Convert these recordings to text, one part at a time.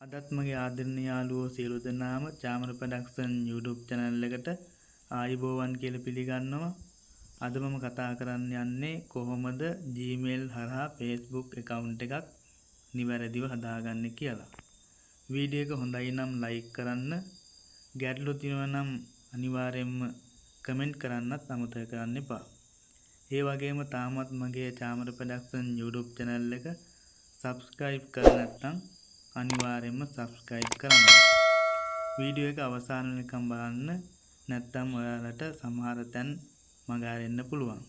අදත් මගේ ආදරණීය යාළුවෝ සියලු දෙනාම චාමර ප්‍රොඩක්ෂන් YouTube channel එකට ආයුබෝවන් කියලා පිළිගන්නවා. අද මම කතා කරන්න යන්නේ කොහොමද Gmail හරහා Facebook account එකක් නිවැරදිව හදාගන්නේ කියලා. වීඩියෝ එක හොඳයි නම් like කරන්න, ගැටලු තියෙනවා නම් අනිවාර්යයෙන්ම comment කරන්නත් අමතක කරන්න එපා. ඒ වගේම තාමත් මගේ චාමර ප්‍රොඩක්ෂන් YouTube channel එක subscribe කරලා නැත්නම් අනිවාර්යයෙන්ම subscribe කරන්න. වීඩියෝ එක අවසාන වෙනකම් බලන්න. නැත්නම් ඔයාලට සමහර තැන් මග අරින්න පුළුවන්.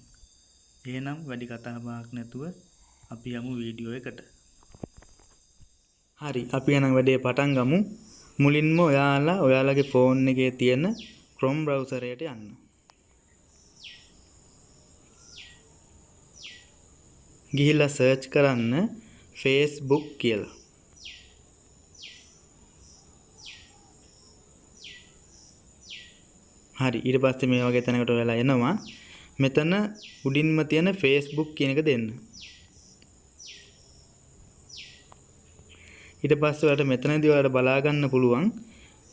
එහෙනම් වැඩි කතා බහක් නැතුව අපි යමු වීඩියෝ එකට. හරි, අපි යන වැඩේ පටන් ගමු. මුලින්ම ඔයාලගේ ෆෝන් එකේ තියෙන Chrome browser එකට යන්න. ගිහිල්ලා search කරන්න Facebook කියලා. හරි, ඊට පස්සේ මේ වගේ තැනකට ඔයාලා එනවා. මෙතන උඩින්ම තියෙන Facebook කියන එක දෙන්න. ඊට පස්සේ ඔයාලට මෙතනදී ඔයාලට බලා ගන්න පුළුවන්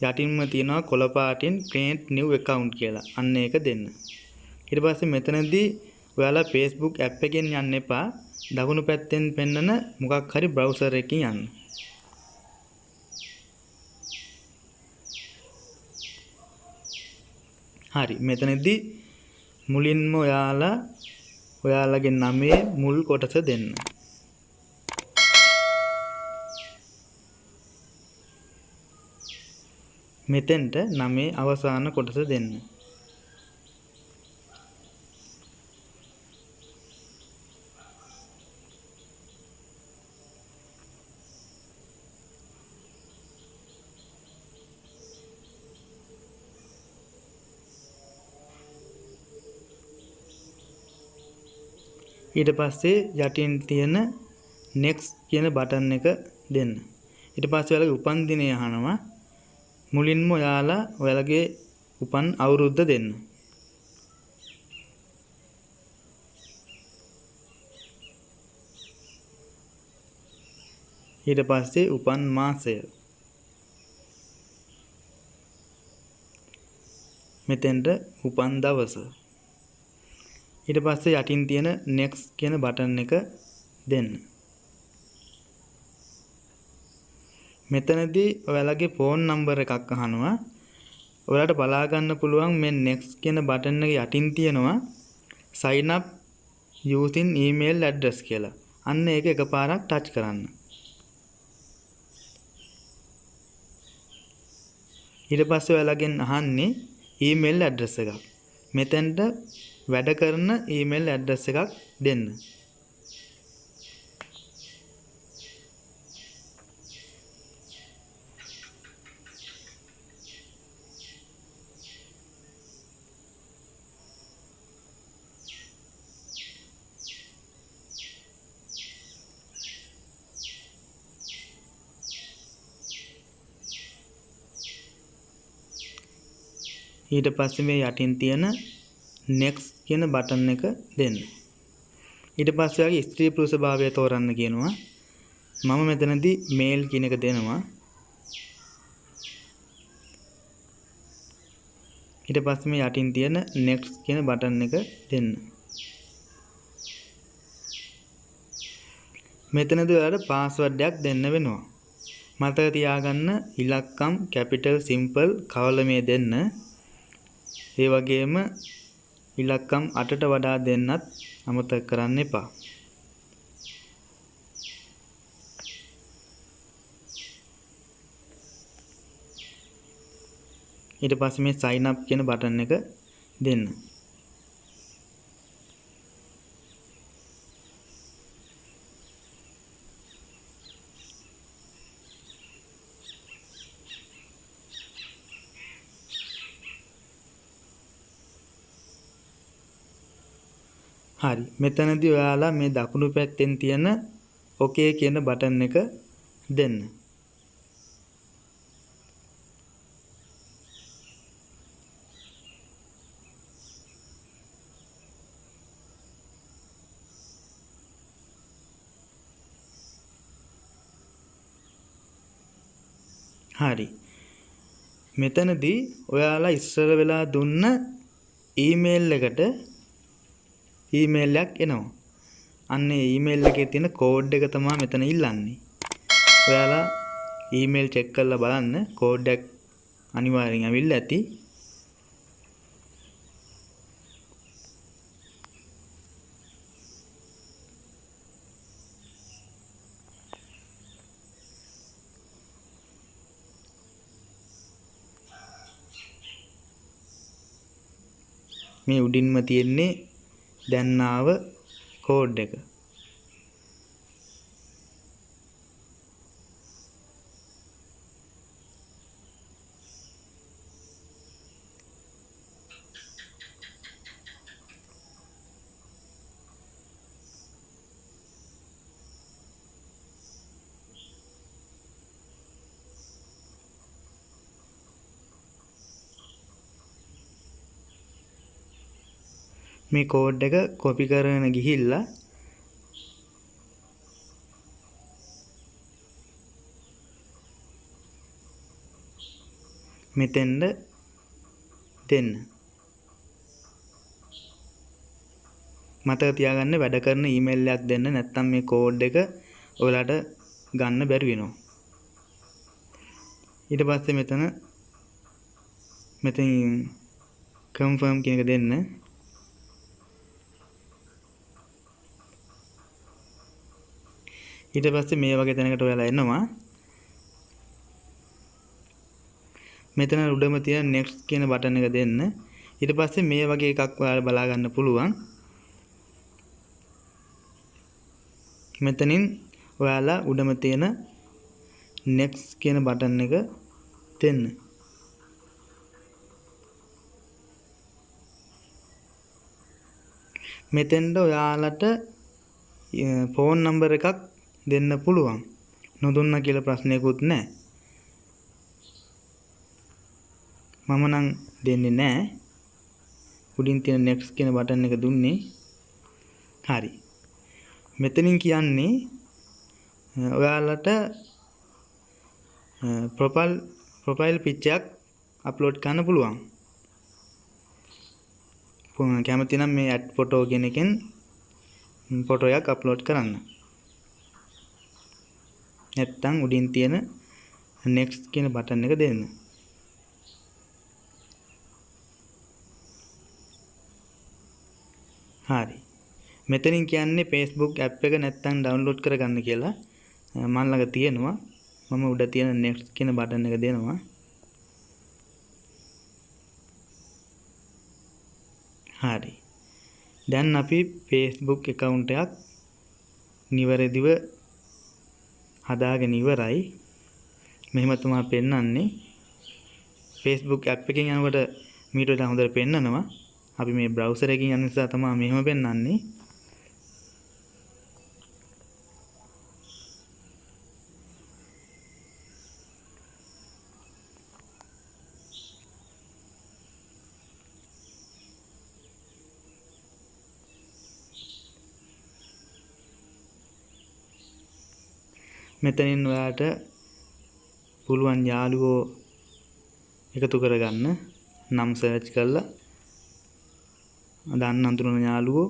යටින්ම තියෙනවා කොළ පාටින් create new account කියලා. අන්න ඒක දෙන්න. ඊට පස්සේ මෙතනදී ඔයාලා Facebook app එකෙන් යන්න එපා. දකුණු පැත්තෙන් පෙන්නන මොකක් හරි browser එකකින් යන්න. හරි, මෙතනදී මුලින්ම ඔයාලගේ නමේ මුල් කොටස දෙන්න. මෙතෙන්ට නමේ අවසාන කොටස දෙන්න. ඊට පස්සේ යටින් තියෙන next කියන බටන් එක දෙන්න. ඊට පස්සේ ඔයාලගේ උපන් දිනය අහනවා. මුලින්ම ඔයාලගේ උපන් අවුරුද්ද දෙන්න. ඊට පස්සේ උපන් මාසය. මෙතෙන්ට උපන් දවස. ඊට පස්සේ යටින් තියෙන next කියන බටන් එක දෙන්න. මෙතනදී ඔයාලගේ ෆෝන් නම්බර් එකක් අහනවා. ඔයාලට බලා ගන්න පුළුවන් මේ next කියන බටන් එක යටින් තියෙනවා sign up using email address කියලා. අන්න ඒක එකපාරක් ටච් කරන්න. ඊට පස්සේ ඔයාලගෙන් අහන්නේ email address එකක්. මෙතෙන්ට වැඩ කරන email address එකක් දෙන්න. ඊට පස්සේ මේ යටින් තියෙන next කියන බටන් එක දෙන්න. ඊට පස්සේ ඔයාගේ ස්ත්‍රී පුරුෂ භාවය තෝරන්න කියනවා. මම මෙතනදී male කියන එක දෙනවා. ඊට පස්සේ මේ යටින් තියෙන next කියන බටන් එක දෙන්න. මෙතනදී ඔයාලට password එකක් දෙන්න වෙනවා. මතක තියාගන්න ඉලක්කම් capital simple කවලමේ දෙන්න. ඒ වගේම ඉලක්කම් 8ට වඩා දෙන්නත් අමතක කරන්න එපා. ඊට පස්සේ මේ sign up කියන බටන් එක දෙන්න. හරි, මෙතනදී ඔයාලා මේ දකුණු පැත්තෙන් තියෙන okay කියන බටන් එක දෙන්න. හරි. මෙතනදී ඔයාලා ඉස්සර වෙලා දුන්න ඊමේල් එකට ඊමේල් එකක් එනවා. අන්න ඒ ඊමේල් එකේ තියෙන කෝඩ් එක තමයි මෙතන ඉල්ලන්නේ. ඔයාලා ඊමේල් චෙක් කරලා බලන්න කෝඩ් එක අනිවාර්යෙන් ඇවිල්ලා ඇති. මේ උඩින්ම තියෙන්නේ දැන් ආව කෝඩ් එක. මේ කෝඩ් එක කොපි කරගෙන ගිහිල්ලා මෙතෙන්ද දෙන්න. මතක තියාගන්න වැඩ කරන ඊමේල් එකක් දෙන්න නැත්නම් මේ කෝඩ් එක ඔයාලට ගන්න බැරි වෙනවා. ඊට පස්සේ මෙතන confirm කියන එක දෙන්න. ඊට පස්සේ මේ වගේ තැනකට ඔයාලා එනවා. මෙතන උඩම තියෙන next කියන බටන් එක දෙන්න. ඊට පස්සේ මේ වගේ එකක් ඔයාලා බලා ගන්න පුළුවන්. මෙතනින් ඔයාලා උඩම තියෙන next කියන බටන් එක දෙන්න. මෙතෙන්ද ඔයාලට ෆෝන් නම්බර් එකක් දෙන්න පුළුවන්. නොදුන්නා කියලා ප්‍රශ්නයක්වත් නැහැ. මම නම් දෙන්නේ නැහැ. උඩින් තියෙන next කියන බටන් එක දුන්නේ. හරි. මෙතනින් කියන්නේ ඔයාලට ප්‍රොෆයිල් පික්චර් එකක් අප්ලෝඩ් කරන්න පුළුවන්. කැමති නම් මේ ඇඩ් ෆොටෝ කියන එකෙන් ෆොටෝ එකක් අප්ලෝඩ් කරන්න. නැත්තම් උඩින් තියෙන next කියන බටන් එක දෙන්න. හරි. මෙතනින් කියන්නේ Facebook app එක නැත්තම් download කරගන්න කියලා. මම ළඟ තියෙනවා. මම උඩ තියෙන next කියන බටන් එක දෙනවා. හරි. දැන් අපි Facebook account එකක් නිවැරදිව හදාගෙන ඉවරයි. මෙහෙම තමයි පෙන්වන්නේ. Facebook app එකෙන් යනකොට මීට වඩා හොඳට පෙන්නනවා. අපි මේ browser එකකින් යන නිසා තමයි මෙහෙම පෙන්වන්නේ. මෙතනින් ඔයාලට පුළුවන් යාළුවෝ එකතු කරගන්න. නම් සර්ච් කරලා දන්න අඳුරන යාළුවෝ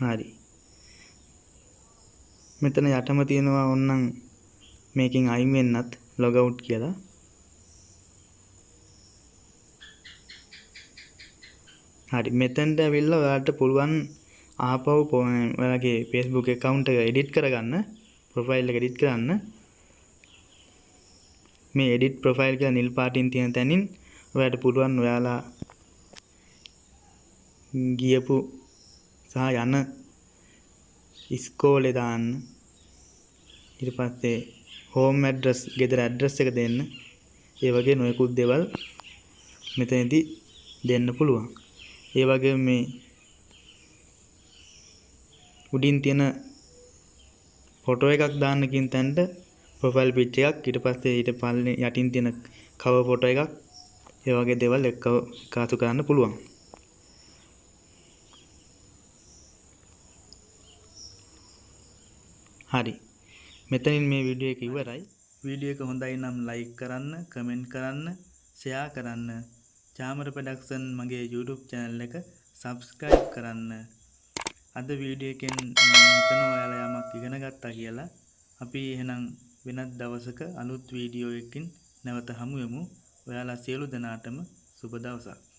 හරි. මෙතන යටම තියෙනවා ඕනනම් මේකෙන් අයින් වෙන්නත් log out කියලා. හරි. මෙතෙන්ට ඇවිල්ලා ඔයාලට පුළුවන් ආපහු ඔයාලගේ Facebook account එක edit කරගන්න, profile එක edit කරන්න. මේ edit profile කියලා නිල් පාටින් තියෙන තැනින් ඔයාලට පුළුවන් ඔයාලා ගියපු සහ යන ඉස්කෝලේ දාන්න. ඊට පස්සේ home address ගෙදර address එක දෙන්න. ඒ වගේ නොයෙකුත් දේවල් මෙතනදී දෙන්න පුළුවන්. ඒ වගේම මේ උඩින් තියෙන ෆොටෝ එකක් දාන්න කියන තැනට ප්‍රොෆයිල් පිච් එකක්, ඊට පස්සේ ඊට පල්ලේ යටින් තියෙන කවර් ෆොටෝ එකක්, ඒ වගේ දේවල් එකතු කරන්න පුළුවන්. හරි. මෙතනින් මේ වීඩියෝ එක ඉවරයි. වීඩියෝ එක හොඳයි නම් ලයික් කරන්න, කමෙන්ට් කරන්න, ෂෙයා කරන්න. චාමර ප්‍රොඩක්ෂන් මගේ YouTube channel එක subscribe කරන්න. අද වීඩියෝ එකෙන් මෙතන ඔයාලා යමක් ඉගෙන ගත්තා කියලා. අපි එහෙනම් වෙනත් දවසක අලුත් වීඩියෝ එකකින් නැවත හමු වෙමු. ඔයාලා සියලු දෙනාටම සුබ දවසක්.